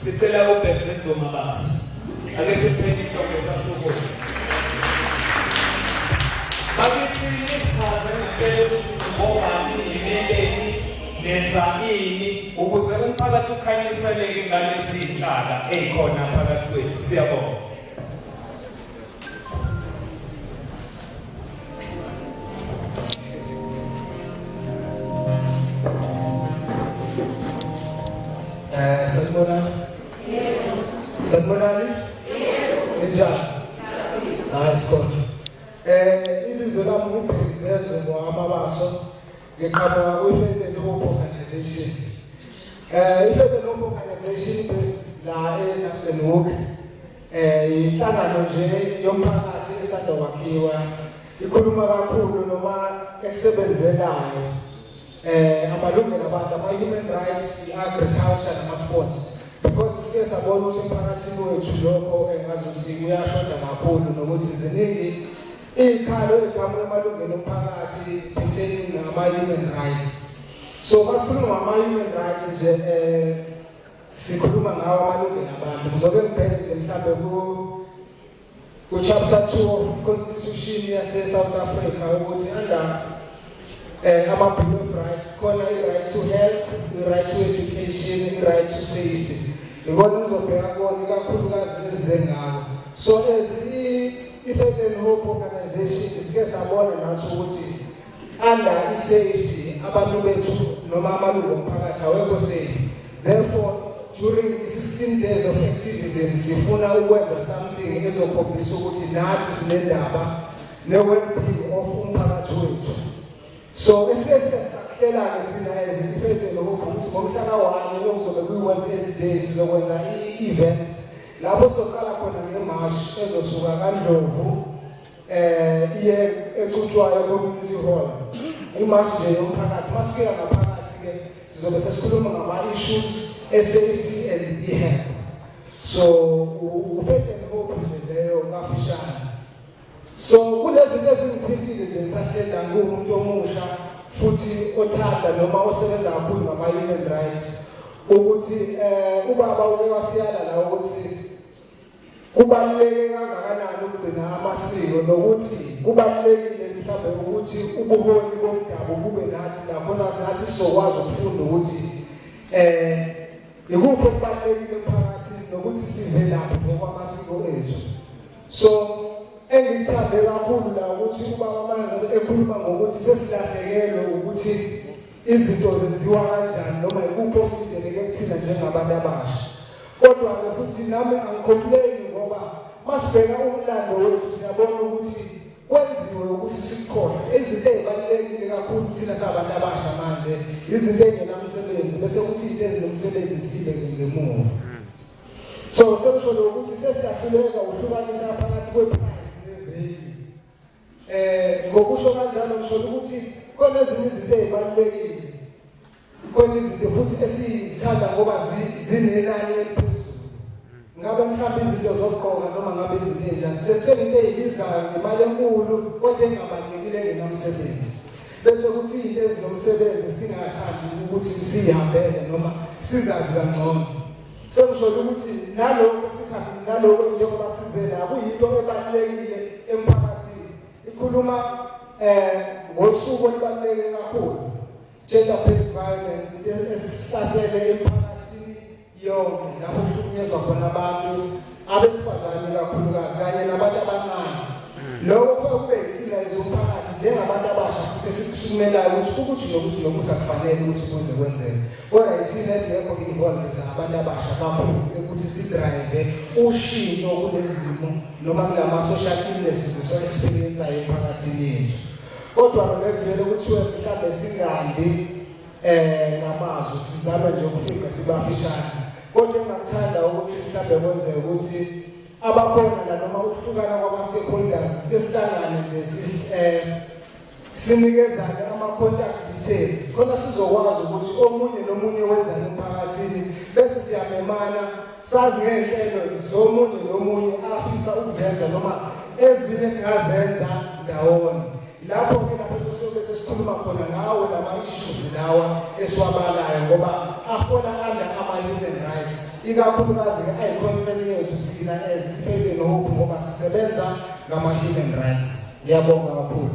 sicela uBezenzo Mabasi ake siphele inhloko esasuku bakithi isichaze ngempela ukuthi ngobani imendeni nenzamini ukuze umphakathi ukhanyiseleke ngalezi zinhlaka ezikhona phakathi kwethu siyabonga Sanibonani? Njani? Ayisikho. Ibizo lami uBezenzo Mwababaso ngiqhamuka kwi-Faith and Hope Organization. I-Faith and Hope Organization based la eNasenhoek. Inhlangano nje yomphakathi esanda kwakhiwa ikhuluma kakhulu noma esebenzelayo amalungelo abantu ama-human rights, agriculture nama-sports. Because sike sabona ukuthi emphakathini wethu lokho engazuthi kuyashoda kakhulu nokuthi ziningi izikhalo ezigamula amalungelo omphakathi pertaining nama-human rights. So masikhuluma ngama-human rights nje sikhuluma ngawo amalungelo abantu. Ngizoke ngibheke nje mhlawumbe ku-chapter 2 of Constitution yase-South Africa ukuthi under ama-Bill of Rights khona i-right to health, i-right to education, i-right to safety. Ngibona ngizobheka kona ikakhulukazi lezizengabo. So as i-Faith and Hope Organization sike sabona nathi ukuthi under i-safety abantu bethu noma amalungu omphakathi awekho safe. Therefore during 16 days of activism sifuna ukwenza something ezokhombisa ukuthi nathi sinendaba ne-well-being of umphakathi wethu. So esesiyasakhelana sina ezifete lokho ukuthi ngomhla ka-1 okuzobe kuyi-World Day sizokwenza i-event lapho soqala khona ngemarch ezosuka kaNdlovu iye eChutshwayo Community Hall. Imarch nje yomphakathi masifika ngaphakathi ke sizobe sesikhuluma ngama-issues e-safety and e-health. So uFaith and Hope nje leyo kafishane. So kulezi ezingithintile nje ngisahlela ngumuntu omusha futhi othanda noma osebenza kakhulu ngama-human rights ukuthi ubaba uke wasiyala la ukuthi kubaluleke kangakanani ukugcina amasiko nokuthi kubalulekile mhlawumbe ukuthi ubuholi bomdabu bube nathi nakhona nathi sizokwazi ukufunda ukuthi ikuphi okubalulekile emphakathini nokuthi sivelaphi ngokwamasiko ethu. So engithande kakhulu la ukuthi ubaba manje ekhuluma ngokuthi sesilahlekelwe ukuthi izinto zenziwa kanjani noma ikuphi okulindeleke kuthina njengabantu abasha. Kodwa futhi nami angicomplain ngoba masibheka umlando wethu siyabona ukuthi kwenziwe ukuthi sikhona izinto ezibalulekile kakhulu thina sabantu abasha manje izinto engenamsebenzi bese kuthi izinto ezinomsebenzi sibe ngemuva. So sekusho ukuthi sesiyahluleka uhlukanisa phakathi kwe-price ngokusho kanjalo ngisho ukuthi khona ezinye izinto ezibalulekile khona izinto futhi esizithanda ngoba zinenani eliphezulu. Ngabe mhlawumbe izinto zokugqoka noma ngabe izinto enjani sesithenga into ezibizayo ngemali enkulu kodwa engabalulekile engenamsebenzi. Bese kuthi izinto ezinomsebenzi singathandi ukuthi sihambele noma sizazi kangcono. Sekusho ukuthi nalokho sikhathi nalokho njengoba sizela kuyinto ebalulekile emphakathini. Ikhuluma ngosuku olubaluleke kakhulu gender-based violence esisasele emphakathini yonke lapho kuhlukunyezwa khona abantu abesifazane kakhulukazi kanye nabantu abancane. Lokho kube yisilayizo umphakathi njengabantu abasha futhi esikusukumelayo ukuthi nokuthi akufanele ukuthi kuze kwenzeke. Kodwa yithina esingekho involved abantu abasha kakhulu ukuthi sidrive ushintsho kulezi zimo noma kulama-social illnesses esiwa-experience-ayo emphakathini yethu. Kodwa ngevele kuthiwe mhlawumbe singandi ngamazwi sizame nje ukufika sibafishane. Kodwa engakuthanda ukuthi mhlawumbe kwenzeke ukuthi abakhona la noma ukuhlukana kwama-stakeholders sike sihlangane nje sinikezane ama-contact details khona sizokwazi ukuthi omunye nomunye wenzani emphakathini bese siyamemana sazi ngey'nhlelo zomunye nomunye afisa ukuzenza noma ezinye singazenza ndawonye. lapho ke lapho sosuke sesikhuluma khona ngawo lama-issues lawa esiwabalayo ngoba ahola under ama-human rights ikakhulukazi ayi-concern yethu thina as iFaith and Hope ngoba sisebenza ngama-human rights. Ngiyabonga kakhulu.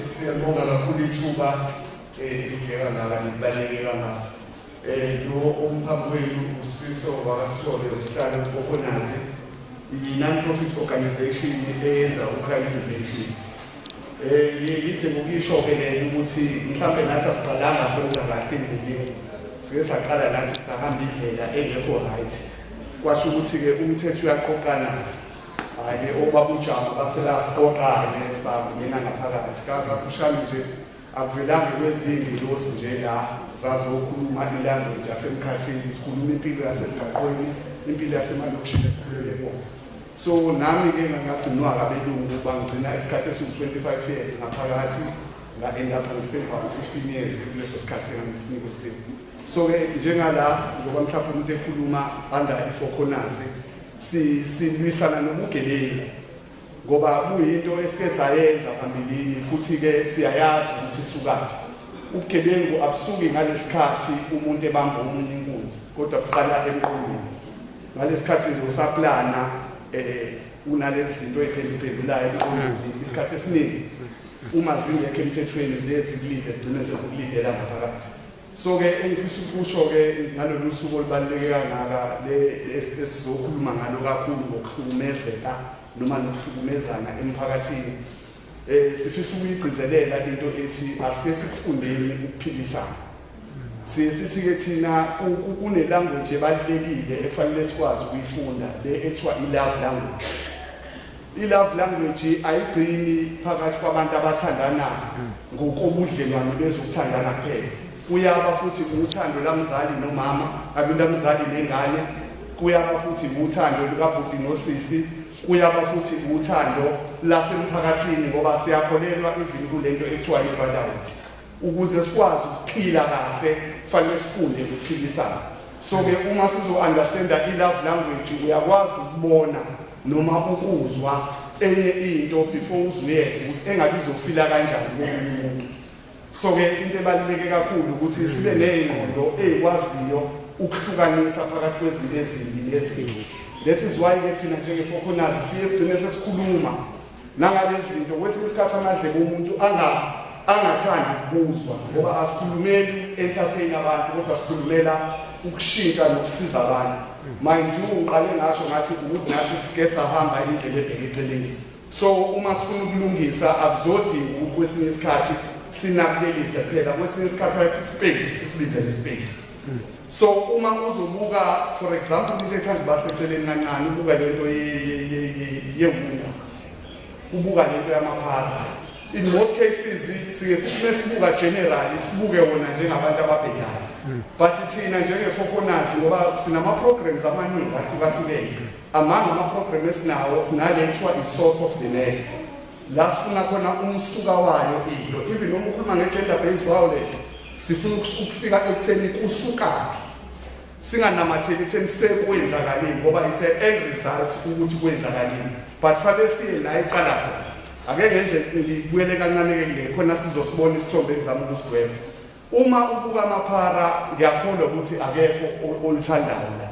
Siyabonga kakhulu ithuba elivela ngala nibalekela ngapha. Lo umphambi wenu uSifiso wakasithole usihlalo uFokonazi i-non-profit organization eyenza ukhaya innovation. Yihle ngokuyisho-ke lena ukuthi mhlawumbe nathi asiqalanga senza kahle endleleni. Sike saqala nathi sahamba indlela engekho right. Kwasho ukuthi-ke umthetho uyaqoqana. Hayi obaba uJama baselasiqoqane sangena ngaphakathi. Kafushane nje akuvelanga kwezingi losi nje la zazokhuluma ilanguage yasemkhathini, sikhuluma impilo yasemgaqweni, impilo yasemalokishini esikhulele kuyo. So nami-ke ngagcinwa abelungu bangigcina isikhathi esu-25 years ngaphakathi nga-end up ngisemva 15 years kuleso sikhathi engangisinikwe. So-ke njengala ngoba mhlawumbe umuntu ekhuluma under iFokonazi silwisana nobugebengu ngoba kuyinto esike sayenza phambilini futhi-ke siyayazi ukuthi isukaphi. Ubugebengu abusuki ngalesikhathi umuntu ebamba omunye inkunzi kodwa buqala emqondweni. Ngalesikhathi nje usaplana unalezi zinto ey'phenduphendulayo emqondweni isikhathi esiningi uma zingekho emthethweni ziye zikulide zigcine sezikulidela ngaphakathi. So-ke engifisa ukusho-ke ngalolu suku olubaluleke kangaka esizokhuluma ngalo kakhulu ngokuhlukumezeka noma nokuhlukumezana emphakathini. Sifisa ukuyigcizelela into ethi asike sikufundeni ukuphilisana. Sithi-ke thina kunelanguage ebalulekile ekufanele sikwazi ukuyifunda le ethiwa i-love language. I-love language ayigcini phakathi kwabantu abathandanayo ngokobudlelwano bezokuthandana kuphela. Kuyaba futhi uthando lamzali nomama, abelamzali nengane, kuyaba futhi uthando lukabhuti nosisi, kuyaba futhi uthando lasemphakathini ngoba siyakholelwa even kulento ethiwa i-brotherhood. Ukuze sikwazi ukuphila kahle, kufanele sifunde ukuphilisana. So-ke uma sizo-understanda i-love language uyakwazi ukubona noma ukuzwa enye into before uzuyenze ukuthi engabe izofila kanjani komunye umuntu. So-ke into ebaluleke kakhulu ukuthi sibe ney'ngqondo ey'kwaziyo ukuhlukanisa phakathi kwezinto ezimbi nezinhle. That is why-ke thina njengeFokonazi siye sigcine sesikhuluma nangalezi zinto kwesinye isikhathi amadlebe omuntu angathandi ukuzwa ngoba asikhulumeli entertain abantu kodwa sikhulumela ukushintsha nokusiza abantu. Mind you uqale ngasho ngathi ukuthi nathi sike sahamba indlela ebheke eceleni. So uma sifuna ukulungisa akuzodinga ukuthi kwesinye isikhathi sinabelise phela kwesinye isikhathi ayisipedi sisibizele isipedi. So uma uzobuka for example into ethanda baseceleni kancane ubuka lento yewunda ubuka lento yamaphara. In most cases sike sibuka generally sibuke wona njengabantu ababhekayo. But thina njengeFokonazi ngoba sinama programs amaningi ahlukahlukene. Amanye ama-program esinawo sinale ethiwa i-source of the net. La sifuna khona umsuka wayo into. Even noma ukhuluma nge-gender based violence sifuna ukufika ekutheni kusukaphi. Singanamatheli ekutheni sekwenzakaleni ngoba it's an end result ukuthi kwenzakaleni. But fanele siye la eqala khona. Akeke nje ngibuyele kancane-ke kule khona sizosibona isithombe engizama ukusigwema. Uma ubuka amaphara ngiyakholwa ukuthi akekho oluthandayo la.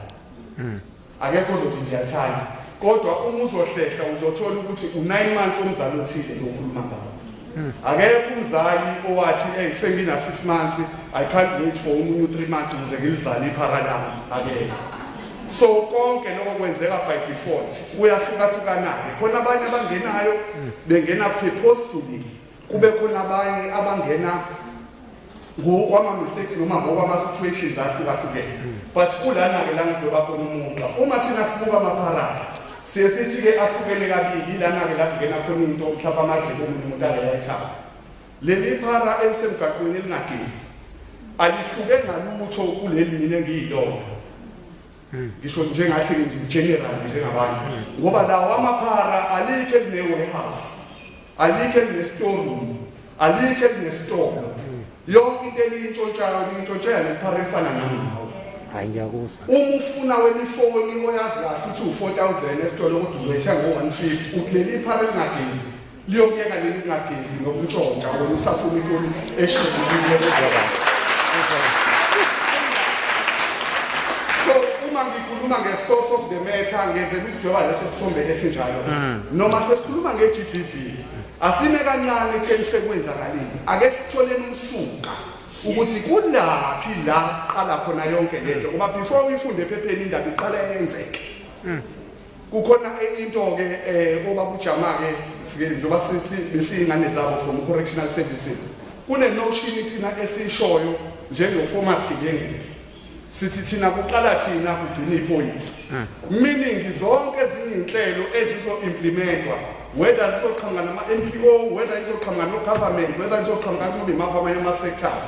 Akekho ozothi ndiyathanda. Kodwa uma uzohlehla uzothola ukuthi u9 months umzali othile lokhuluma ngayo. Akekho umzali owathi hey sengina 6 months I can't wait for umunye 3 months ukuze ngilizale iphara lami. Akekho. So konke lokho kwenzeka by default kuyahlukahlukana-ke. Khona abanye abangenayo bengena purposefully, kube khona abanye abangena ngokwama-mistakes noma ngokwama-situations ahlukahlukene. But kulana-ke la ngidweba khona umuntu. Uma thina sibuka amaphara siye sithi-ke ahlukene kabili lana-ke la kungena khona into mhlawumbe amadlebe omunye umuntu angayayithanda. Leli phara elisemgaqweni elingagesi alihluke ngalutho kuleli mina engiyilona ngisho njengathi general njengabantu ngoba lawo amaphara alikho eline-warehouse, alikho eline-storeroom, alikho eline-store. Yonke into eliyintshontshayo nephara efana nangawo. Hayi ngiyakuzwa. Uma ufuna wena ifoni oyazi kahle uthi u-4,000 esitolo kodwa uzoyithenga ngo-150 uthi leli phara elingagezi liyokuyeka leli lingagezi ngokutshontsha wena usafuna ifoni eshibhile. So uma ngikhuluma nge-source of the matter ngenzela ukudweba leso sithombe esinjalo noma sesikhuluma nge-GBV asime kancane ekutheni sekwenzakalile ake sitholeni umsuka ukuthi kulaphi la qala khona yonke lento ngoba before uyifunde ephepheni indaba iqala yenzeke. Kukhona into ke obaba uJama-ke njengoba besiyingane zabo from correctional services kune notion thina esishoyo njengo-Formas Gibenge sithi thina kuqala thina kugcina iphoyisa, meaning zonke ezinye inhlelo ezizo-implementwa whether zizoqhamuka nama-NPO, whether zizoqhamuka no-government, whether zizoqhamuka kube maphi amanye ama-sectors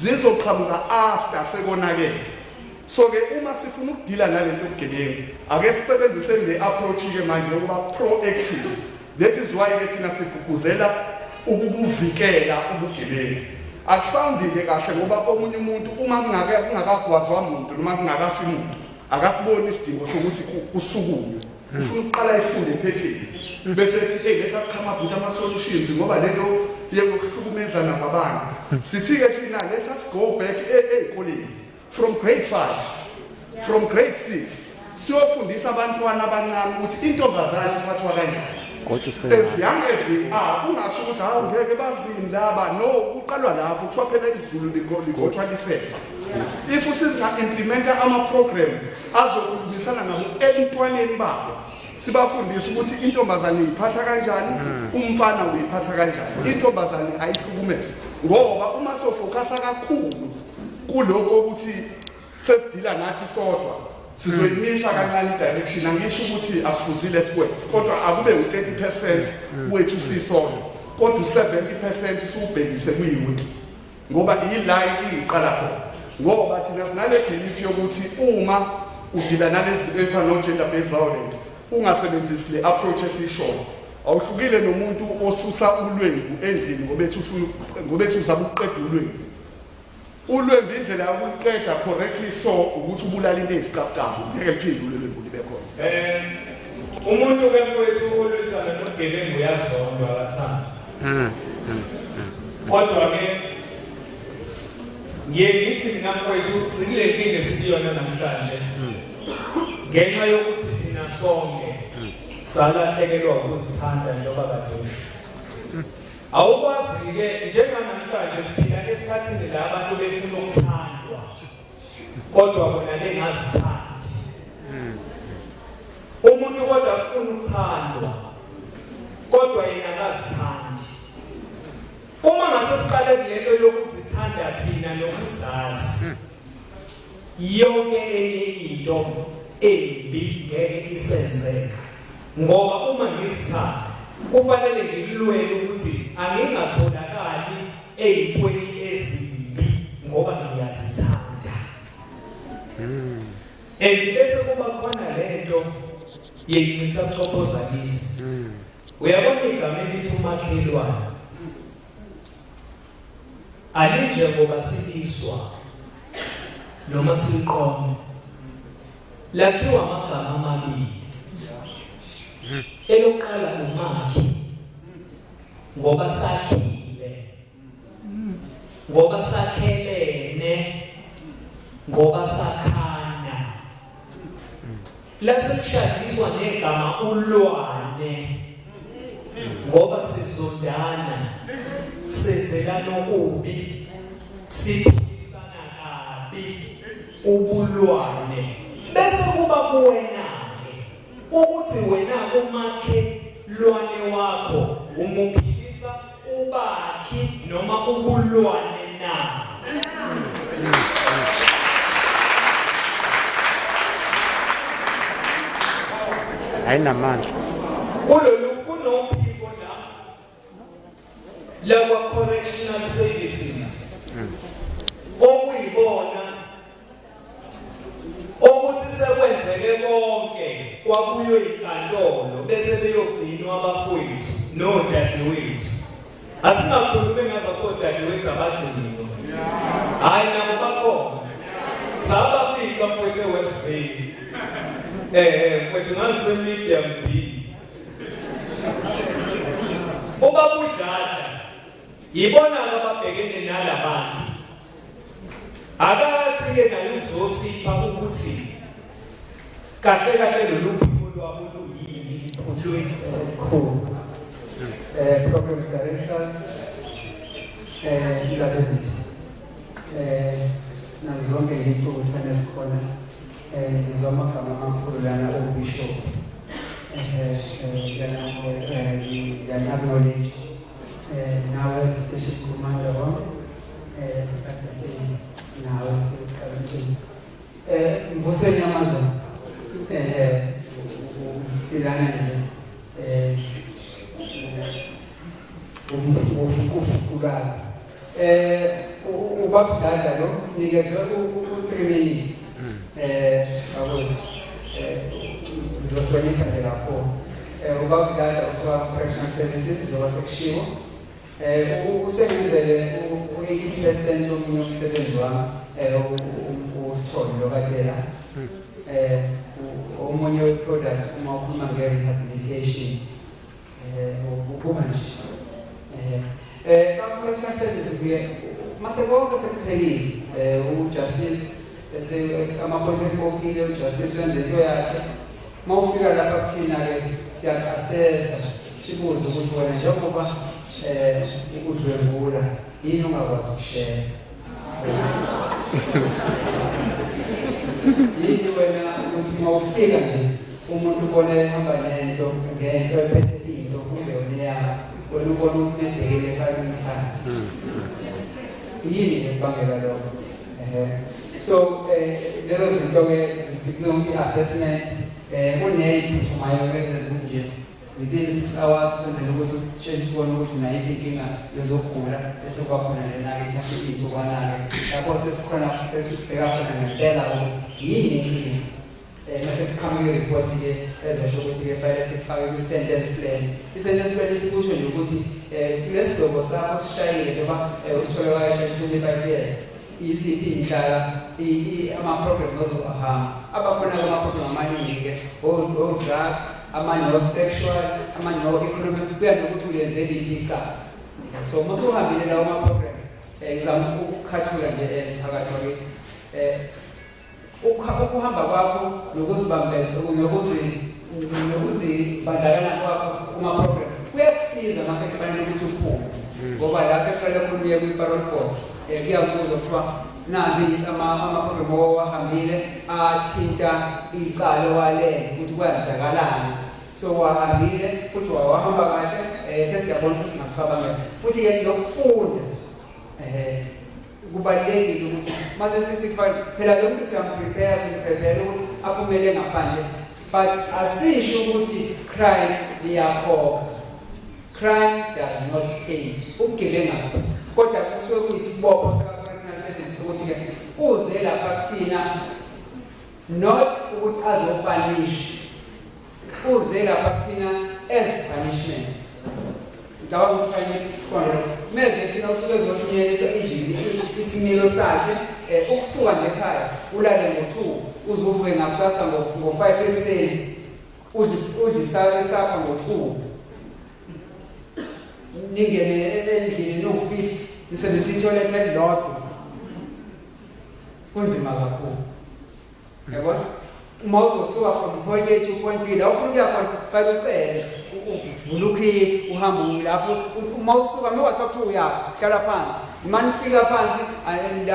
zizoqhamuka after sekonakele. So-ke uma sifuna ukudila nalento bugebengu ake sisebenziseni le approach-ke manje yokuba proactive. That is why-ke thina sigqugquzela ukubuvikela ubugebengu. Akusawundi-ke kahle ngoba omunye umuntu uma kungakagwazwa muntu noma kungakafi umuntu akasiboni isidingo sokuthi kusukume ufuna ukuqala ifunde ephepheni bese ethi let's us come up with ama-solutions ngoba lento yokuhlukumezana kwabantu sithi-ke thina let us go back ey'koleni from grade 5 from grade 6 siyofundisa abantwana abancane ukuthi intombazane iphathwa kanjani. Eziyange ungasho ukuthi hawu ngeke bazini laba no kuqalwa lapho kuthiwa phela izulu ligothwa lisefa. If usinga-implementa ama-program azokhulumisana nabo emntwaneni babo sibafundisa ukuthi intombazane uyiphatha kanjani, umfana uyiphatha kanjani, intombazane ayihlukumeze ngoba uma sofokasa kakhulu kuloko ukuthi sesidila nathi sodwa sizoyimisa kancane direction. Angisho ukuthi akufuzile sikwethe kodwa akube u-30% wethu sisodwa kodwa u-70% siwubhekise kwi-youth ngoba ila inkinga iqala khona ngoba thina sinale belief yokuthi uma udila nalezi efana no-gender based violence ungasebenzisi le approach esiyishoyo awuhlukile nomuntu osusa ulwembu endlini ngoba ethi uzama ukuqeda ulwembu. Ulwembu indlela yokuliqeda correctly so ukuthi ubulala into eyisiqabuqabu ngeke liphinde ulwembu libe khona. Umuntu ke mfowethu olwisana nobugebengu uyazondwa akathanda. Kodwa ke ngiye ngithi mina mfowethu sikule nkinga esiyona namhlanje ngenxa yokuthi thina sonke salahlekelwa ukuzithanda njengoba kade usho. Awukwazi-ke njenganamhlanje siphila esikhathini la abantu befuna ukuthandwa kodwa bona bengazithandi. Umuntu kodwa ufuna ukuthandwa kodwa yena akazithandi. Uma ngase siqale kulento yokuzithanda thina nokuzazi yonke enye into embi ngeke isenzeka ngoba uma ngizithanda kufanele ngilwele ukuthi angingatholakali ey'ntweni ezimbi ngoba ngiyazithanda. Bese kuba khona lento yeyincisa buchophoza kithi. Uyabona igama elithi umakhelwane alinje ngoba siliswa noma siliqoma lakhiwa amagama amabili. Elokuqala umakhi ngoba sakhile, ngoba sakhelene, ngoba sakhana. Lase kushadiswa negama ulwane ngoba sizondana senzelana okubi siphilisana kabi ubulwane. Bese kuba kuwena-ke ukuthi wena umakhelwane wakho umuphilisa ubakhi noma ubulwane na. Ayinamandla. Kunophiko la kwa correctional services. eyinkantolo bese beyogcinwa abafowethu nodadewethu. Asingakhulumi ngazakodadewethu abagciniwe. Hayi nabo bakhona. Sabafica mfowethu eWestville. Mfowethu ngangiseMedium B. Ubabudlala yibona ababhekene nalabantu. Akathi-ke naye uzosipha ukuthi kahle kahle lolu phiko lwabo luyini influence. Cool. Program directors, university. Nazonke lento kufanele sikhona ngizomagama amakhulu lana obishop. Yana acknowledge nawe station commander wami nawe Mbusweni Amazon silana nje ukufukula ubabudala lo sinikezwe u3 minutes awuzi zokunika nje lapho ubabudala uswa correctional services zoba sekushiwo usebenzele u80% omunye umsebenzi wami usithole lokadela omunye we-product uma ukhuluma nge-rehabilitation ukuba nje correctional services-ke mase konke sekuphelile ujustice amaphoyisa esibopile ujustice wenze into yakhe uma ufika lapha kuthina-ke siya-assessa sibuze ukuthi wena njengoba ukudlwengula yini ungakwazi ukushare yini wena ukuthi uma ufika nje umuntu ubona ehamba nento ngento ephethe into kuzeyona yakho wena ubona ukuthi nebhekele efake umthatha yini ekubangela lokho so lezo zinto-ke zikunokuthi i-assessment kuney'phuthumayo ezenje within 6 hours senzela ukuthi change sibone ukuthi nayo inkinga yozokugula bese kwakhona lena-ke ithathe iy'nsukwana-ke lapho sesikhona sesibheka khona ngempela ukuthi yini inkinga mase kuqhamuke iripoti-ke ezosho ukuthi-ke fanele sifake kwi-sentence plan. I-sentence plan isikusho nje ukuthi kulesi gcobo sakho sishayile njengoba usithole wayo-change 25 years isiphi inhlala ama-problem ozohamba abakhona-ke ama-problem amaningi-ke o-drug amanye o-sexual amanye o-economic kuya nokuthi ulenzele icala. So masuhambile lawo ma-program ngizama ukukhathula nje phakathi wakithi ukuhamba kwakho nokuzibandakanya kwakho kuma-program kuyakusiza mase kufanele ukuthi uphume ngoba la sekufanele khuluye kwi-parole board kuyakubuza kuthiwa nazi ama-program owahambile athinta icala owalenza ukuthi kwenzakalani. So wahambile futhi wahamba kahle sesiyabona ukuthi singakucabangela futhi-ke nokufunda kubalulekile ukuthi mase sesifake phela lo muntu siyamprepare simprepare ukuthi aphumele ngaphandle but asisho ukuthi crime liyakhokha. Crime does not pay. Ubugebengu kodwa kusuke kuyisibopho saka-correctional services ukuthi-ke uze lapha kuthina not ukuthi azopanish, uze lapha kuthina as punishment. Ngicabanga ukuthi kufanele khona meze thina usuke ezothunyelisa isimilo sakhe ukusuka nje ekhaya ulale ngo-2 uze uvuke ngakusasa ngo-5 ekuseni udle isake sakho ngo-2 ningene endlini no-50 nisebenzisa itoilet elilodwa kunzima kakhulu. Yabona uma uzosuka from point A to point B la ufuna ukuya khona fake ucele uvula ukhiye uhambe lapho uma usuka uma kwasakuthiwa uyahlala phansi imane ufika phansi and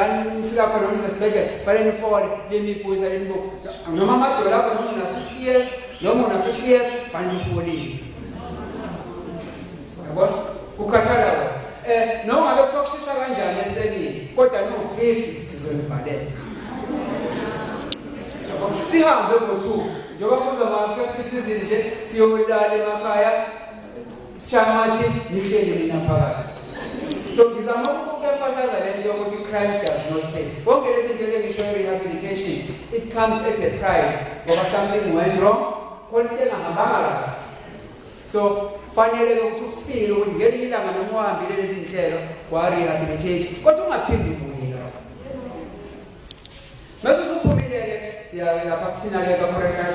ufika khona nisesibhedlela fanele nifole lemibuza lemibuza noma amadola akho noma una-60 years noma una-50 years fanele ufolile. Yabona ukhathala noma ngabe kuthiwa kushisa kanjani eselini kodwa no-50 sizonivalela sihambe ngo-2 njengoba kuza ma-festive season nje siyolala emakhaya sishamathi nihleli nina phakathi. So ngizama ukuemphasize le nto yokuthi crime does not pay. Konke lezi zinto engisho rehabilitation it comes at a price ngoba something went wrong khona into engahambanga kahle. So fanele ukuthi ukufile ukuthi ngelinye ilanga noma uhambile lezi zinhlelo wa-rehabilitate kodwa ungaphindi ubuye lapho. Mase usuphumile-ke siya lapha kuthina-ke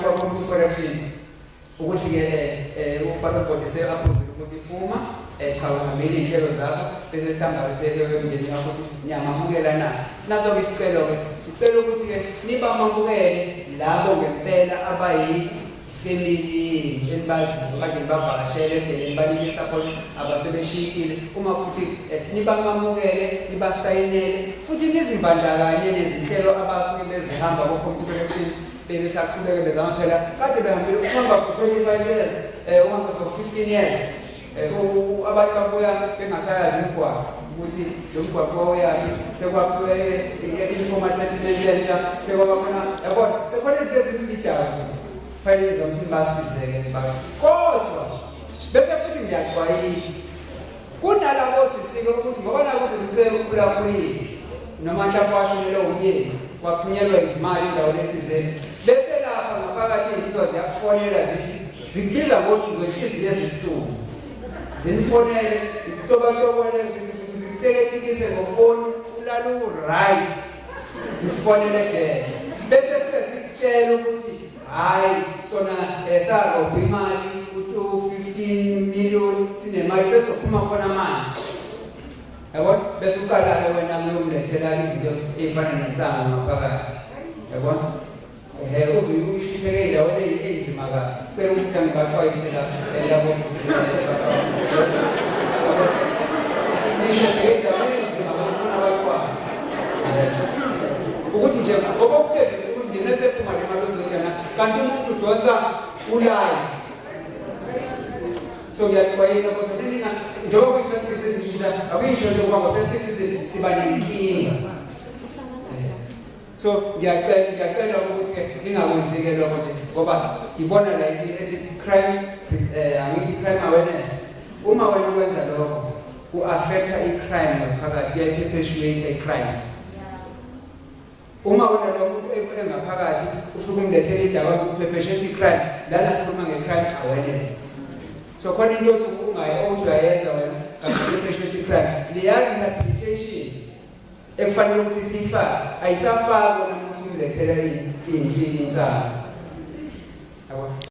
kwa-community correction ukuthi-ke ubaba se-approve ukuthi uma qhawuhamele iy'nhlelo zakho bese sihambisele umndeni wakho ukuthi niyamamukela na. Naso-ke isicelo-ke sicela ukuthi-ke nibamamukele labo ngempela family elibaziyo kade nibavakashele endleleni banike support abasebeshintshile uma futhi nibamamukele nibasayinele futhi nizimbandakanye nezinhlelo abasuke bezihamba ko-community corrections bebesaqhubeke bezama phela kade behambile ukuhamba for 25 years once for 15 years abantu babuya bengasayazi imigwaqo ukuthi lo mgwaqo wawuyaphi sekwaphiwe i-informal settlement yentsha sekwabakhona yabona sekhona izinto ezimdidayo fanele nje ukuthi basizeke nibaka kodwa bese futhi ngiyaxwayisa kunalabo sisike ukuthi ngoba nako sesisekhulakhulile noma mhlawumbe washonelwe umyeni waphunyelwa izimali endaweni ethizeni bese lapha ngaphakathi izinto ziyakufonela zithi zikubiza ngokwenhliziyo ezibuhlungu zinifonele zikutobakobele zikuteketikise ngofoni ulala u-right zikufonele jele bese sikutshela ukuthi hayi sona sarobha imali u-15 million sinemali sesophuma khona manje yabona bese uqala-ke wena uyomlethela izinto ey'fana nensanga ngaphakathi yabona uzuyishitheke endaweni enzima kabi sicela ukuthi siyangibaxwayisela labo ukuthi nje okokuthembisa ukuthi ngine sephuma le mali ozokuyana kanti umuntu udonsa ulive. So ngiyaxwayisa kodwa nina njengoba kwi-festive season nje akuyisho nje ukuba ngo-festive season siba nenkinga. So ngiyacela ukuthi-ke ningakwenzi-ke lokho nje ngoba ngibona la ethi crime angithi crime awareness. Uma wena wenza lokho ku-affecta i-crime ngaphakathi kuyayi-perpetuate i-crime. Uma wena lo muntu engaphakathi ufike umlethele idaba uku-perpetuate i-crime lana sikhuluma nge-crime awareness. So khona into yokuthi uyayenza wena ka-perpetuate i-crime liya-rehabilitation ekufanele ukuthi siyifake ayisafakwa noma usumlethela insana